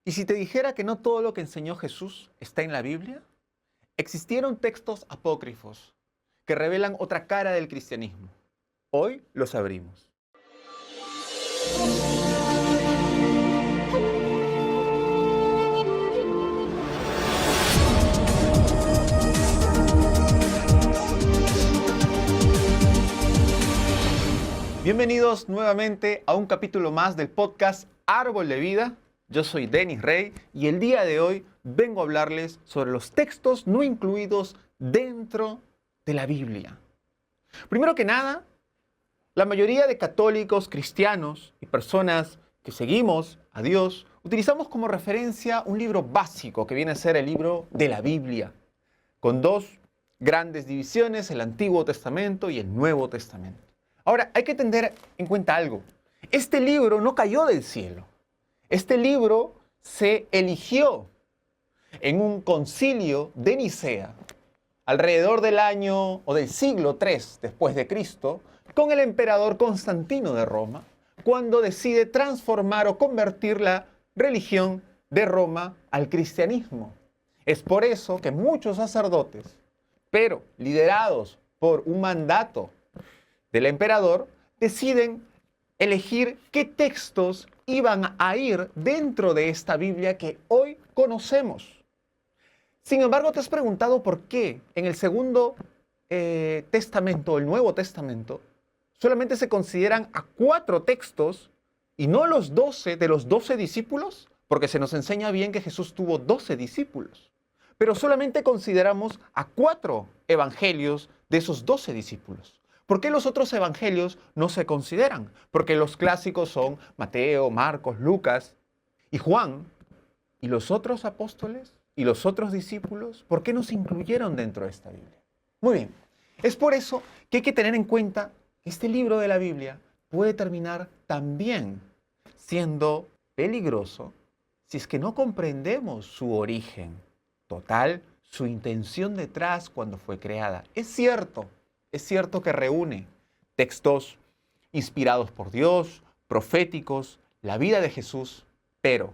¿Y si te dijera que no todo lo que enseñó Jesús está en la Biblia? Existieron textos apócrifos que revelan otra cara del cristianismo. Hoy los abrimos. Bienvenidos nuevamente a un capítulo más del podcast Árbol de Vida. Yo soy Denis Rey y el día de hoy vengo a hablarles sobre los textos no incluidos dentro de la Biblia. Primero que nada, la mayoría de católicos, cristianos y personas que seguimos a Dios utilizamos como referencia un libro básico que viene a ser el libro de la Biblia, con dos grandes divisiones, el Antiguo Testamento y el Nuevo Testamento. Ahora, hay que tener en cuenta algo. Este libro no cayó del cielo. Este libro se eligió en un concilio de Nicea, alrededor del año o del siglo III después de Cristo, con el emperador Constantino de Roma, cuando decide transformar o convertir la religión de Roma al cristianismo. Es por eso que muchos sacerdotes, pero liderados por un mandato del emperador, deciden elegir qué textos iban a ir dentro de esta Biblia que hoy conocemos. Sin embargo, ¿te has preguntado por qué en el Segundo Testamento, el Nuevo Testamento, solamente se consideran a 4 textos y no los 12 de los 12 discípulos? Porque se nos enseña bien que Jesús tuvo 12 discípulos. Pero solamente consideramos a 4 evangelios de esos 12 discípulos. ¿Por qué los otros evangelios no se consideran? Porque los clásicos son Mateo, Marcos, Lucas y Juan. ¿Y los otros apóstoles y los otros discípulos? ¿Por qué no se incluyeron dentro de esta Biblia? Muy bien, es por eso que hay que tener en cuenta que este libro de la Biblia puede terminar también siendo peligroso si es que no comprendemos su origen total, su intención detrás cuando fue creada. Es cierto que reúne textos inspirados por Dios, proféticos, la vida de Jesús, pero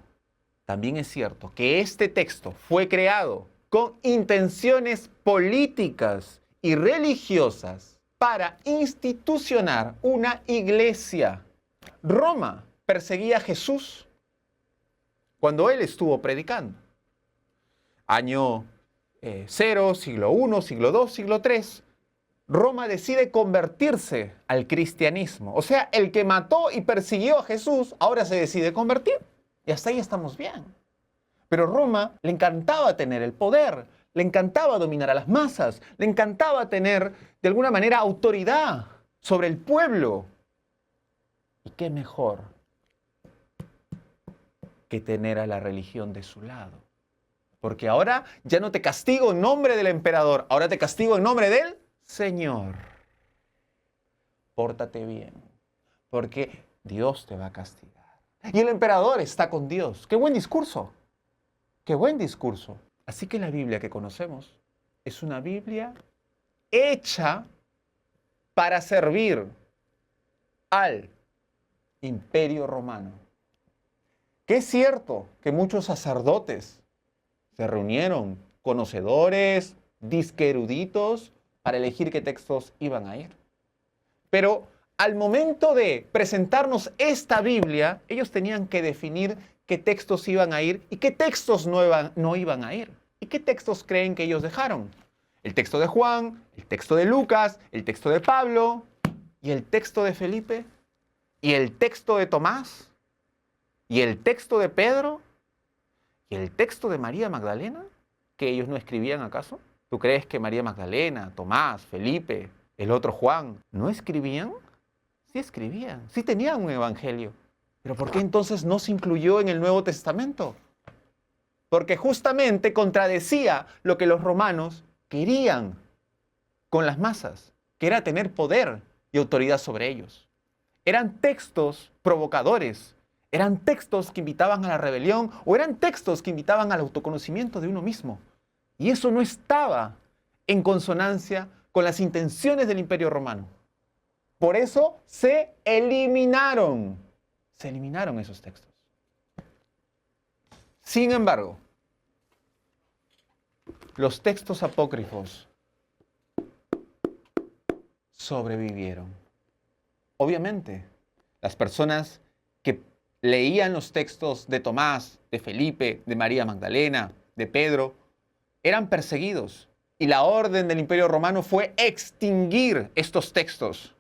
también es cierto que este texto fue creado con intenciones políticas y religiosas para institucionar una iglesia. Roma perseguía a Jesús cuando él estuvo predicando. Año 0, siglo I, siglo II, siglo III. Roma decide convertirse al cristianismo. O sea, el que mató y persiguió a Jesús ahora se decide convertir. Y hasta ahí estamos bien. Pero Roma le encantaba tener el poder, le encantaba dominar a las masas, le encantaba tener de alguna manera autoridad sobre el pueblo. ¿Y qué mejor que tener a la religión de su lado? Porque ahora ya no te castigo en nombre del emperador, ahora te castigo en nombre del Señor. Pórtate bien, porque Dios te va a castigar. Y el emperador está con Dios. ¡Qué buen discurso! ¡Qué buen discurso! Así que la Biblia que conocemos es una Biblia hecha para servir al Imperio Romano. Que es cierto que muchos sacerdotes se reunieron, conocedores, disque eruditos, para elegir qué textos iban a ir. Pero al momento de presentarnos esta Biblia, ellos tenían que definir qué textos iban a ir y qué textos no iban a ir. ¿Y qué textos creen que ellos dejaron? El texto de Juan, el texto de Lucas, el texto de Pablo, y el texto de Felipe, y el texto de Tomás, y el texto de Pedro, y el texto de María Magdalena, que ellos no escribían acaso. ¿Tú crees que María Magdalena, Tomás, Felipe, el otro Juan, no escribían? Sí escribían, sí tenían un evangelio. ¿Pero por qué entonces no se incluyó en el Nuevo Testamento? Porque justamente contradecía lo que los romanos querían con las masas, que era tener poder y autoridad sobre ellos. Eran textos provocadores, eran textos que invitaban a la rebelión o eran textos que invitaban al autoconocimiento de uno mismo. Y eso no estaba en consonancia con las intenciones del Imperio Romano. Por eso se eliminaron esos textos. Sin embargo, los textos apócrifos sobrevivieron. Obviamente, las personas que leían los textos de Tomás, de Felipe, de María Magdalena, de Pedro, eran perseguidos. Y la orden del Imperio Romano fue extinguir estos textos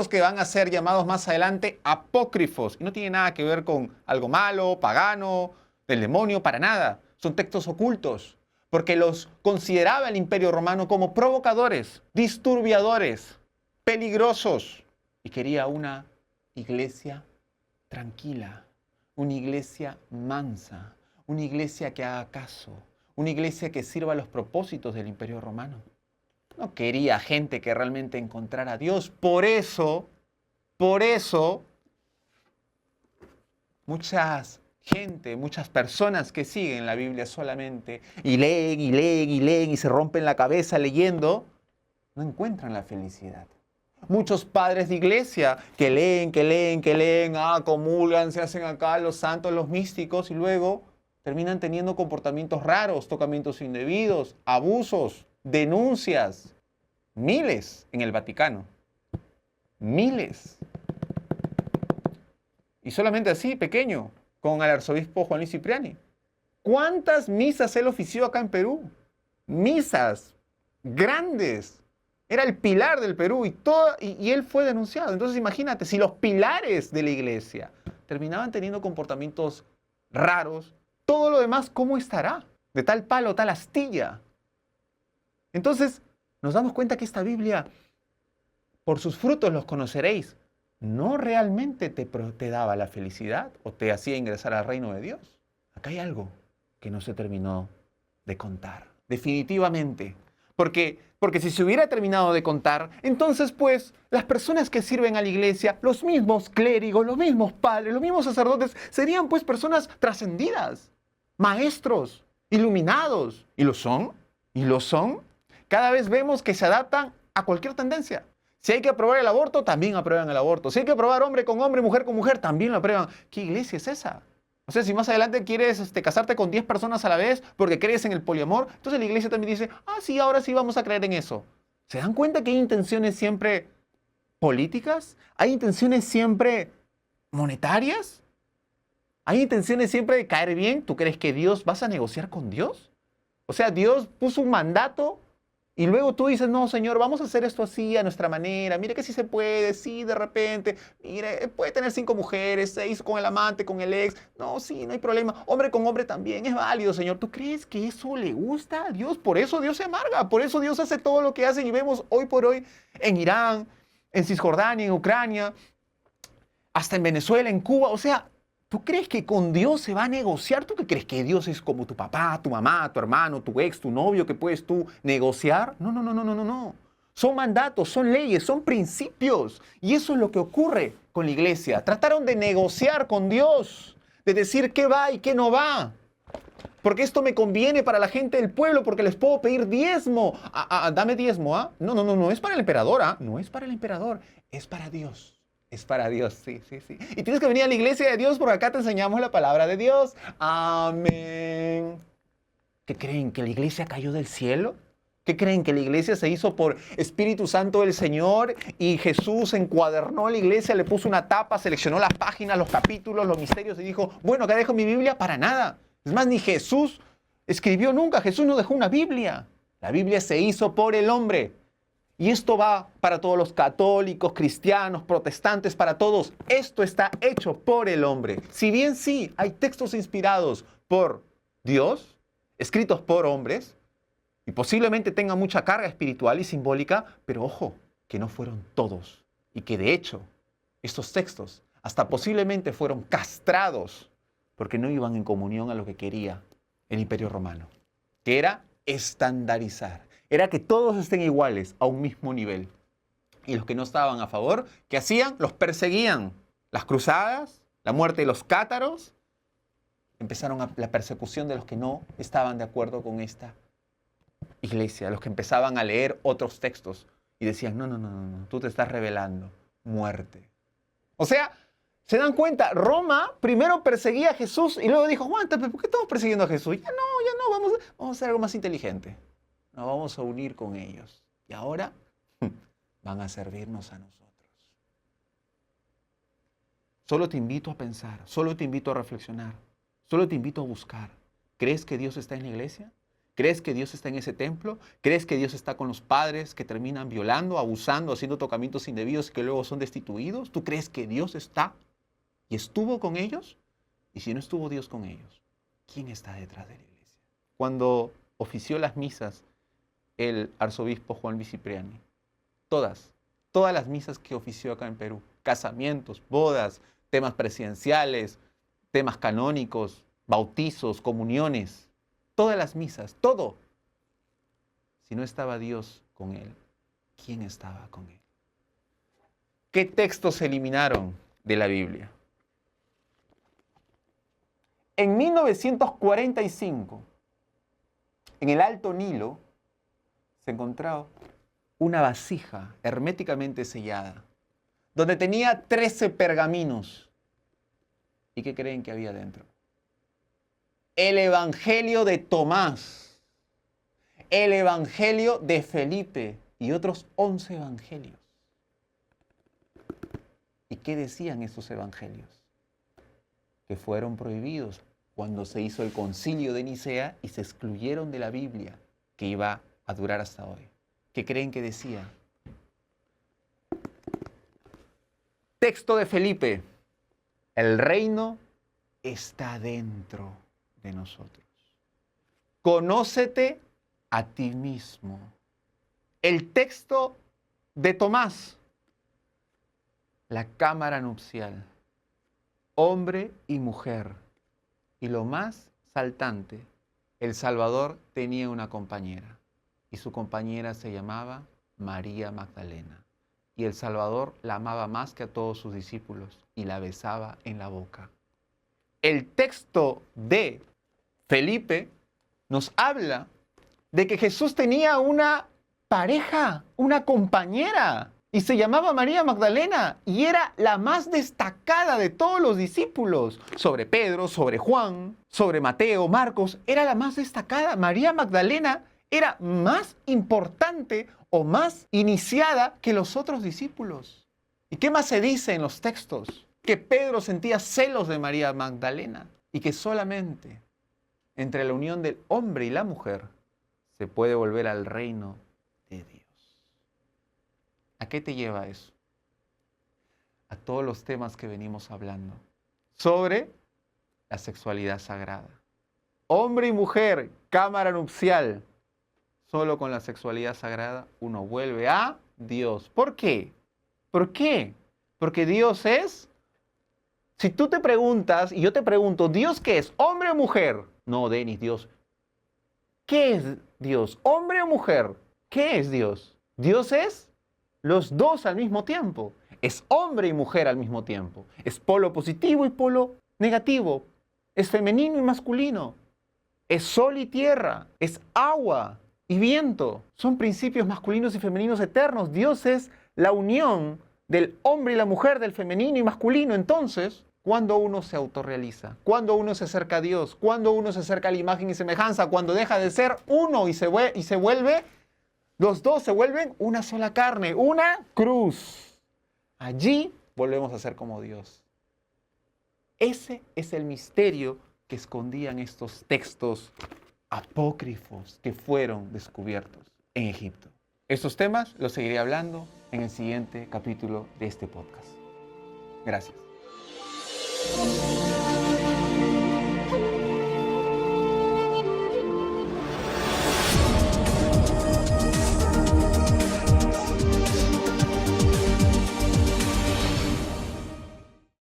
que van a ser llamados más adelante apócrifos. Y no tiene nada que ver con algo malo, pagano, del demonio, para nada. Son textos ocultos, porque los consideraba el Imperio Romano como provocadores, disturbiadores, peligrosos. Y quería una iglesia tranquila, una iglesia mansa, una iglesia que haga caso, una iglesia que sirva a los propósitos del Imperio Romano. No quería gente que realmente encontrara a Dios. Por eso, muchas personas que siguen la Biblia solamente y leen y leen y leen y se rompen la cabeza leyendo, no encuentran la felicidad. Muchos padres de iglesia que leen, comulgan, se hacen acá los santos, los místicos y luego terminan teniendo comportamientos raros, tocamientos indebidos, abusos, denuncias. Miles en el Vaticano. Miles. Y solamente así, pequeño, con el arzobispo Juan Luis Cipriani. ¿Cuántas misas él ofició acá en Perú? Misas grandes. Era el pilar del Perú y él fue denunciado. Entonces imagínate, si los pilares de la iglesia terminaban teniendo comportamientos raros, todo lo demás, ¿cómo estará? De tal palo, tal astilla. Entonces, nos damos cuenta que esta Biblia, por sus frutos los conoceréis, no realmente te daba la felicidad o te hacía ingresar al reino de Dios. Acá hay algo que no se terminó de contar, definitivamente. Porque si se hubiera terminado de contar, entonces pues las personas que sirven a la iglesia, los mismos clérigos, los mismos padres, los mismos sacerdotes, serían pues personas trascendidas, maestros, iluminados. ¿Y lo son? ¿Y lo son? Cada vez vemos que se adaptan a cualquier tendencia. Si hay que aprobar el aborto, también aprueban el aborto. Si hay que aprobar hombre con hombre, mujer con mujer, también lo aprueban. ¿Qué iglesia es esa? O sea, si más adelante quieres casarte con 10 personas a la vez porque crees en el poliamor, entonces la iglesia también dice, sí, ahora sí vamos a creer en eso. ¿Se dan cuenta que hay intenciones siempre políticas? ¿Hay intenciones siempre monetarias? ¿Hay intenciones siempre de caer bien? ¿Tú crees que Dios vas a negociar con Dios? O sea, Dios puso un mandato y luego tú dices, no, Señor, vamos a hacer esto así, a nuestra manera. Mire que sí se puede, sí, de repente. Mire, puede tener 5 mujeres, 6 con el amante, con el ex. No, sí, no hay problema. Hombre con hombre también, es válido, Señor. ¿Tú crees que eso le gusta a Dios? Por eso Dios se amarga, por eso Dios hace todo lo que hace y vemos hoy por hoy en Irán, en Cisjordania, en Ucrania, hasta en Venezuela, en Cuba. O sea, ¿tú crees que con Dios se va a negociar? ¿Tú qué crees que Dios es como tu papá, tu mamá, tu hermano, tu ex, tu novio que puedes tú negociar? No, no, no, no, no, no, no. Son mandatos, son leyes, son principios. Y eso es lo que ocurre con la iglesia. Trataron de negociar con Dios, de decir qué va y qué no va. Porque esto me conviene para la gente del pueblo, porque les puedo pedir diezmo. Dame diezmo, ¿ah? No, no, no, no es para el emperador, ¿ah? No es para el emperador, es para Dios. Es para Dios, sí, sí, sí. Y tienes que venir a la iglesia de Dios porque acá te enseñamos la palabra de Dios. Amén. ¿Qué creen? ¿Que la iglesia cayó del cielo? ¿Qué creen? ¿Que la iglesia se hizo por Espíritu Santo del Señor y Jesús encuadernó la iglesia, le puso una tapa, seleccionó las páginas, los capítulos, los misterios y dijo, bueno, acá dejo mi Biblia? Para nada. Es más, ni Jesús escribió nunca. Jesús no dejó una Biblia. La Biblia se hizo por el hombre. Y esto va para todos los católicos, cristianos, protestantes, para todos. Esto está hecho por el hombre. Si bien sí, hay textos inspirados por Dios, escritos por hombres, y posiblemente tengan mucha carga espiritual y simbólica, pero ojo, que no fueron todos. Y que de hecho, estos textos hasta posiblemente fueron castrados porque no iban en comunión a lo que quería el Imperio Romano, que era estandarizar. Era que todos estén iguales a un mismo nivel. Y los que no estaban a favor, ¿qué hacían? Los perseguían. Las cruzadas, la muerte de los cátaros, empezaron la persecución de los que no estaban de acuerdo con esta iglesia, los que empezaban a leer otros textos y decían, no, no, no, no, tú te estás rebelando, muerte. O sea, Se dan cuenta, Roma primero perseguía a Jesús y luego dijo, aguanta, ¿por qué estamos persiguiendo a Jesús? Ya no, vamos a hacer algo más inteligente. Nos vamos a unir con ellos. Y ahora van a servirnos a nosotros. Solo te invito a pensar, solo te invito a reflexionar, solo te invito a buscar. ¿Crees que Dios está en la iglesia? ¿Crees que Dios está en ese templo? ¿Crees que Dios está con los padres que terminan violando, abusando, haciendo tocamientos indebidos y que luego son destituidos? ¿Tú crees que Dios está y estuvo con ellos? Y si no estuvo Dios con ellos, ¿quién está detrás de la iglesia? Cuando ofició las misas el arzobispo Juan Luis Cipriani, todas las misas que ofició acá en Perú, casamientos, bodas, temas presidenciales, temas canónicos, bautizos, comuniones, todas las misas, todo. Si no estaba Dios con él, ¿quién estaba con él? ¿Qué textos se eliminaron de la Biblia? En 1945, en el Alto Nilo, se encontró una vasija herméticamente sellada, donde tenía 13 pergaminos. ¿Y qué creen que había dentro? El Evangelio de Tomás, el Evangelio de Felipe y otros 11 evangelios. ¿Y qué decían esos evangelios? Que fueron prohibidos cuando se hizo el concilio de Nicea y se excluyeron de la Biblia, que iba a durar hasta hoy. ¿Qué creen que decía? Texto de Felipe: el reino está dentro de nosotros. Conócete a ti mismo. El texto de Tomás: la cámara nupcial, hombre y mujer. Y lo más saltante, el Salvador tenía una compañera, y su compañera se llamaba María Magdalena. Y el Salvador la amaba más que a todos sus discípulos y la besaba en la boca. El texto de Felipe nos habla de que Jesús tenía una pareja, una compañera, y se llamaba María Magdalena, y era la más destacada de todos los discípulos. Sobre Pedro, sobre Juan, sobre Mateo, Marcos, era la más destacada. María Magdalena era más importante o más iniciada que los otros discípulos. ¿Y qué más se dice en los textos? Que Pedro sentía celos de María Magdalena y que solamente entre la unión del hombre y la mujer se puede volver al reino de Dios. ¿A qué te lleva eso? A todos los temas que venimos hablando sobre la sexualidad sagrada. Hombre y mujer, cámara nupcial. Solo con la sexualidad sagrada uno vuelve a Dios. ¿Por qué? ¿Por qué? Porque Dios es... Si tú te preguntas, y yo te pregunto, ¿Dios qué es? ¿Hombre o mujer? No, Denis, Dios. ¿Qué es Dios? ¿Hombre o mujer? ¿Qué es Dios? Dios es los dos al mismo tiempo. Es hombre y mujer al mismo tiempo. Es polo positivo y polo negativo. Es femenino y masculino. Es sol y tierra. Es agua y viento. Son principios masculinos y femeninos eternos. Dios es la unión del hombre y la mujer, del femenino y masculino. Entonces, cuando uno se autorrealiza, cuando uno se acerca a Dios, cuando uno se acerca a la imagen y semejanza, cuando deja de ser uno y se vuelve, los dos se vuelven una sola carne, una cruz. Allí volvemos a ser como Dios. Ese es el misterio que escondían estos textos apócrifos que fueron descubiertos en Egipto. Estos temas los seguiré hablando en el siguiente capítulo de este podcast. Gracias.